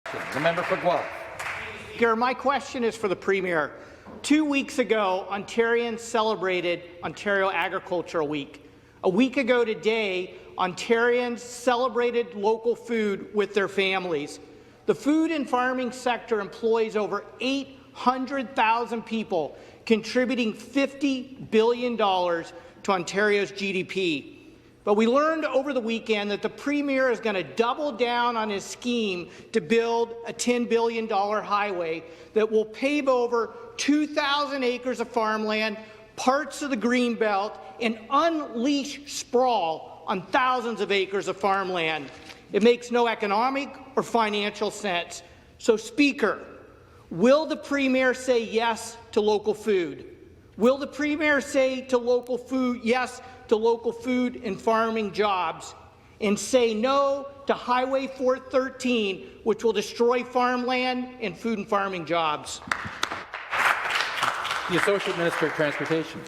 The member for Guelph. Speaker, my question is for the Premier. 2 weeks ago, Ontarians celebrated Ontario Agricultural Week. A week ago today, Ontarians celebrated local food with their families. The food and farming sector employs over 800,000 people, contributing $50 billion to Ontario's GDP. But we learned over the weekend that the Premier is going to double down on his scheme to build a $10 billion highway that will pave over 2,000 acres of farmland, parts of the Greenbelt, and unleash sprawl on thousands of acres of farmland. It makes no economic or financial sense. So, Speaker, will the Premier say yes to local food? Will the Premier say to local food yes to local food and farming jobs, and say no to Highway 413, which will destroy farmland and food and farming jobs? The Associate Minister of Transportation.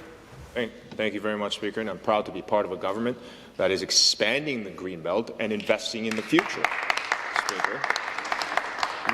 Thank you very much, Speaker, and I'm proud to be part of a government that is expanding the Greenbelt and investing in the future. Speaker,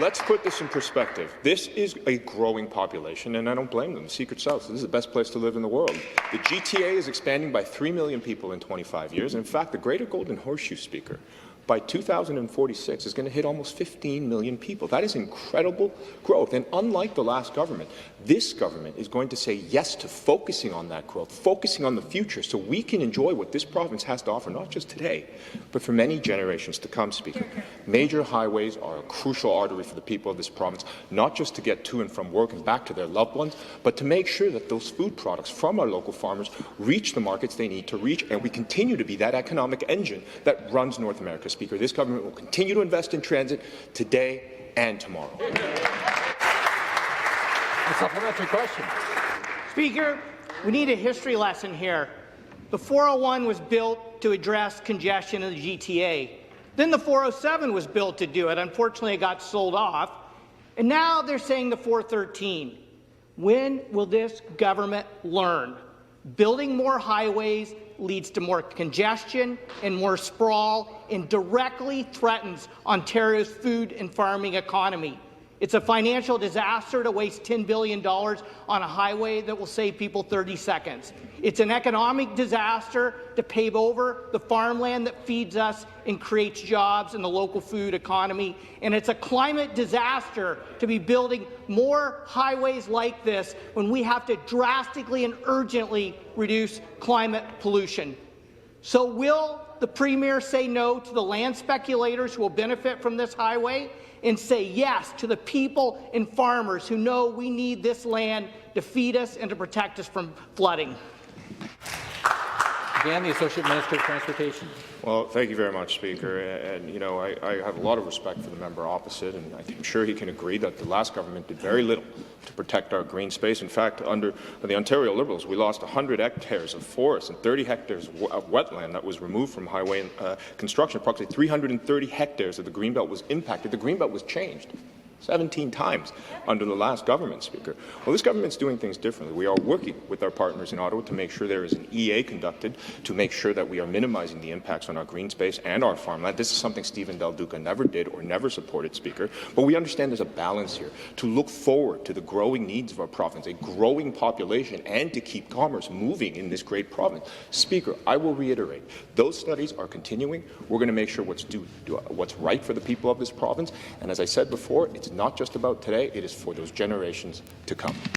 let's put this in perspective. This is a growing population, and I don't blame them. The Secret South, this is the best place to live in the world. The GTA is expanding by 3 million people in 25 years. In fact, the Greater Golden Horseshoe, Speaker, by 2046 is going to hit almost 15 million people. That is incredible growth. And unlike the last government, this government is going to say yes to focusing on that growth, focusing on the future, so we can enjoy what this province has to offer, not just today, but for many generations to come, Speaker. Major highways are a crucial artery for the people of this province, not just to get to and from work and back to their loved ones, but to make sure that those food products from our local farmers reach the markets they need to reach, and we continue to be that economic engine that runs North America. Speaker, this government will continue to invest in transit today and tomorrow. A supplementary question. Speaker, we need a history lesson here. The 401 was built to address congestion in the GTA. Then the 407 was built to do it. Unfortunately, it got sold off. And now they're saying the 413. When will this government learn? Building more highways leads to more congestion and more sprawl and directly threatens Ontario's food and farming economy. It's a financial disaster to waste $10 billion on a highway that will save people 30 seconds. It's an economic disaster to pave over the farmland that feeds us and creates jobs in the local food economy. And it's a climate disaster to be building more highways like this when we have to drastically and urgently reduce climate pollution. So will the Premier say no to the land speculators who will benefit from this highway, and say yes to the people and farmers who know we need this land to feed us and to protect us from flooding? Again, the Associate Minister of Transportation. Well, thank you very much, Speaker. And, you know, I have a lot of respect for the member opposite, and I'm sure he can agree that the last government did very little to protect our green space. In fact, under the Ontario Liberals, we lost 100 hectares of forest and 30 hectares of wetland that was removed from highway construction. Approximately 330 hectares of the Greenbelt was impacted. The Greenbelt was changed 17 times under the last government, Speaker. Well, this government's doing things differently. We are working with our partners in Ottawa to make sure there is an EA conducted to make sure that we are minimizing the impacts on our green space and our farmland. This is something Stephen Del Duca never did or never supported, Speaker. But we understand there's a balance here to look forward to the growing needs of our province, a growing population, and to keep commerce moving in this great province. Speaker, I will reiterate, those studies are continuing. We're going to make sure what's right for the people of this province. And as I said before, it's not just about today, it is for those generations to come.